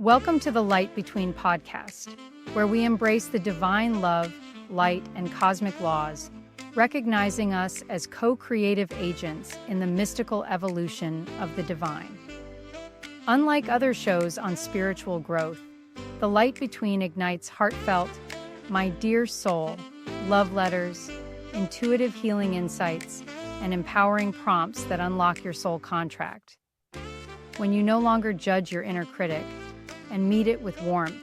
Welcome to the Light Between podcast, where we embrace the divine love, light, and cosmic laws, recognizing us as co-creative agents in the mystical evolution of the divine. Unlike other shows on spiritual growth, The Light Between ignites heartfelt, my dear soul, love letters, intuitive healing insights, and empowering prompts that unlock your soul contract. When you no longer judge your inner critic and meet it with warmth,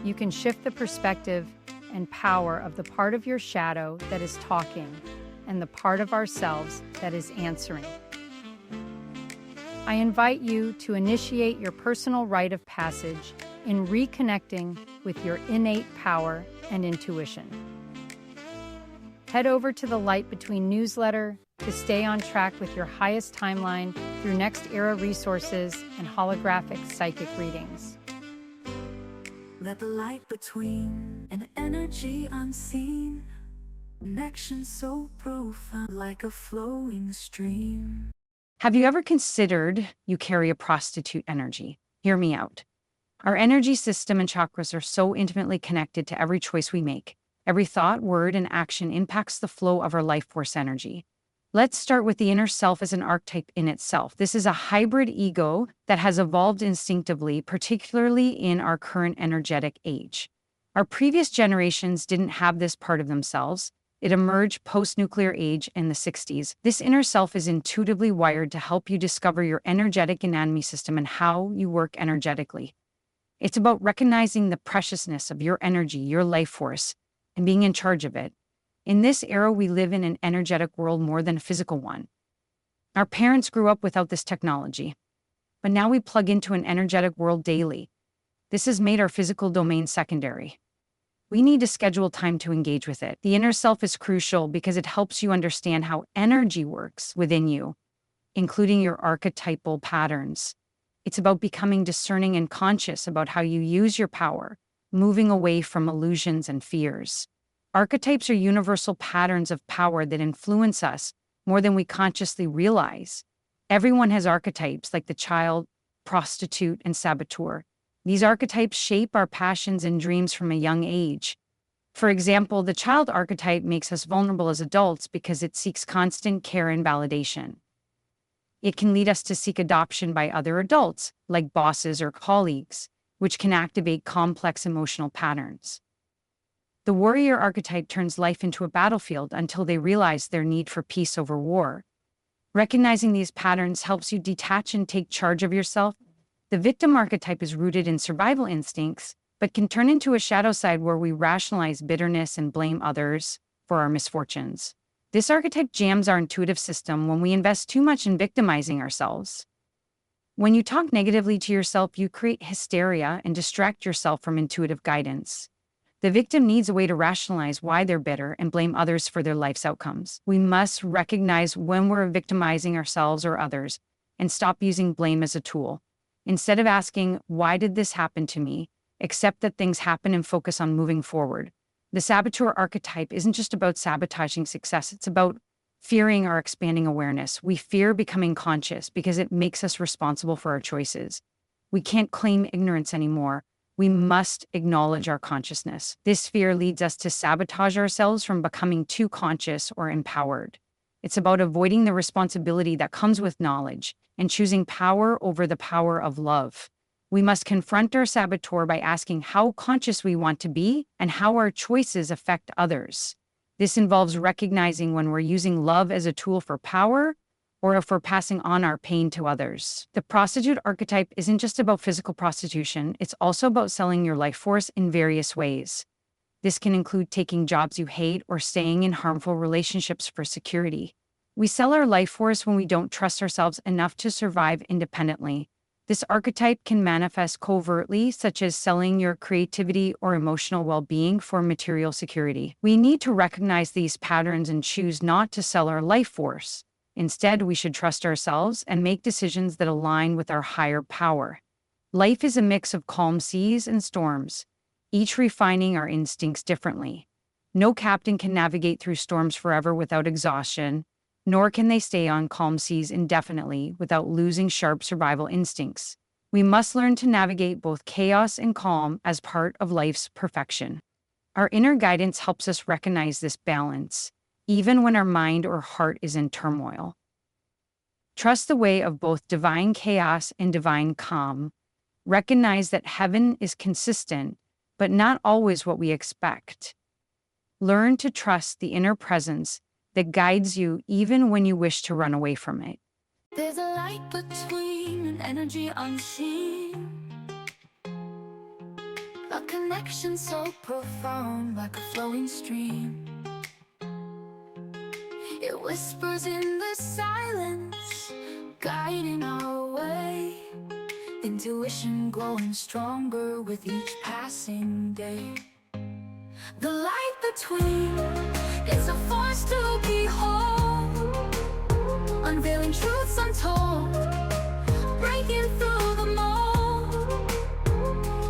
you can shift the perspective and power of the part of your shadow that is talking and the part of ourselves that is answering. I invite you to initiate your personal rite of passage in reconnecting with your innate power and intuition. Head over to the Light Between newsletter to stay on track with your highest timeline through next era resources and holographic psychic readings. Let the light between an energy unseen, connection so profound like a flowing stream. Have you ever considered you carry a prostitute energy? Hear me out. Our energy system and chakras are so intimately connected to every choice we make. Every thought, word, and action impacts the flow of our life force energy. Let's start with the inner self as an archetype in itself. This is a hybrid ego that has evolved instinctively, particularly in our current energetic age. Our previous generations didn't have this part of themselves. It emerged post-nuclear age in the 60s. This inner self is intuitively wired to help you discover your energetic anatomy system and how you work energetically. It's about recognizing the preciousness of your energy, your life force, and being in charge of it. In this era, we live in an energetic world more than a physical one. Our parents grew up without this technology, but now we plug into an energetic world daily. This has made our physical domain secondary. We need to schedule time to engage with it. The inner self is crucial because it helps you understand how energy works within you, including your archetypal patterns. It's about becoming discerning and conscious about how you use your power, moving away from illusions and fears. Archetypes are universal patterns of power that influence us more than we consciously realize. Everyone has archetypes like the child, prostitute, and saboteur. These archetypes shape our passions and dreams from a young age. For example, the child archetype makes us vulnerable as adults because it seeks constant care and validation. It can lead us to seek adoption by other adults, like bosses or colleagues, which can activate complex emotional patterns. The warrior archetype turns life into a battlefield until they realize their need for peace over war. Recognizing these patterns helps you detach and take charge of yourself. The victim archetype is rooted in survival instincts, but can turn into a shadow side where we rationalize bitterness and blame others for our misfortunes. This archetype jams our intuitive system when we invest too much in victimizing ourselves. When you talk negatively to yourself, you create hysteria and distract yourself from intuitive guidance. The victim needs a way to rationalize why they're bitter and blame others for their life's outcomes. We must recognize when we're victimizing ourselves or others and stop using blame as a tool. Instead of asking, why did this happen to me? Accept that things happen and focus on moving forward. The saboteur archetype isn't just about sabotaging success, it's about fearing our expanding awareness. We fear becoming conscious because it makes us responsible for our choices. We can't claim ignorance anymore. We must acknowledge our consciousness. This fear leads us to sabotage ourselves from becoming too conscious or empowered. It's about avoiding the responsibility that comes with knowledge and choosing power over the power of love. We must confront our saboteur by asking how conscious we want to be and how our choices affect others. This involves recognizing when we're using love as a tool for power or if we're passing on our pain to others. The prostitute archetype isn't just about physical prostitution, it's also about selling your life force in various ways. This can include taking jobs you hate or staying in harmful relationships for security. We sell our life force when we don't trust ourselves enough to survive independently. This archetype can manifest covertly, such as selling your creativity or emotional well-being for material security. We need to recognize these patterns and choose not to sell our life force. Instead, we should trust ourselves and make decisions that align with our higher power. Life is a mix of calm seas and storms, each refining our instincts differently. No captain can navigate through storms forever without exhaustion, nor can they stay on calm seas indefinitely without losing sharp survival instincts. We must learn to navigate both chaos and calm as part of life's perfection. Our inner guidance helps us recognize this balance, even when our mind or heart is in turmoil. Trust the way of both divine chaos and divine calm. Recognize that heaven is consistent, but not always what we expect. Learn to trust the inner presence that guides you even when you wish to run away from it. There's a light between an energy unseen, a connection so profound like a flowing stream. It whispers in the silence, guiding our way. Intuition growing stronger with each passing day. The light between, it's a force to behold, unveiling truths untold, breaking through the mold.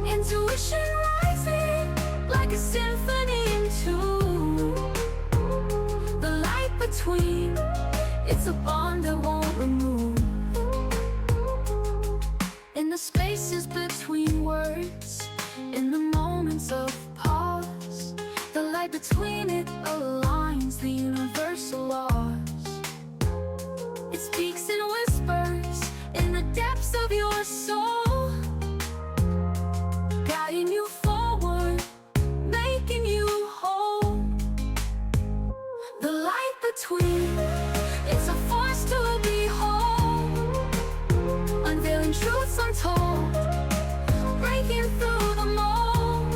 Intuition rising like a symphony in tune. The light between, it's a bond that won't remove. In the spaces between words, in the moments of pause, the light between it aligns the universal laws. It speaks in whispers in the depths of your soul, guiding you forward, making you whole. The light between, it's a force to behold, unveiling truths untold, breaking through the mold.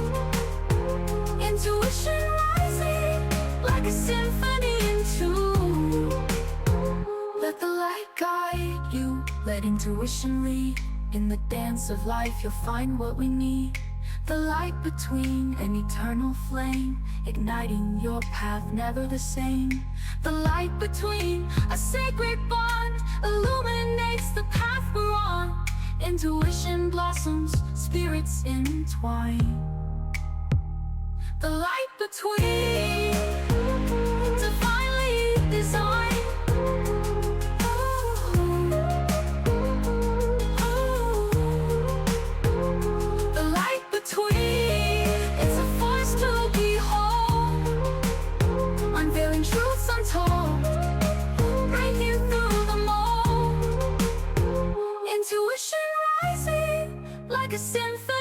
Intuition rising like a symphony in tune. Let the light guide you, let intuition lead. In the dance of life you'll find what we need. The light between, an eternal flame, igniting your path, never the same. The light between, a sacred bond, illuminates the path we're on. Intuition blossoms, spirits entwine. The light between, divinely designed. The light between, it's a force to behold, unveiling truths untold, breaking through the mold. Intuition rising like a symphony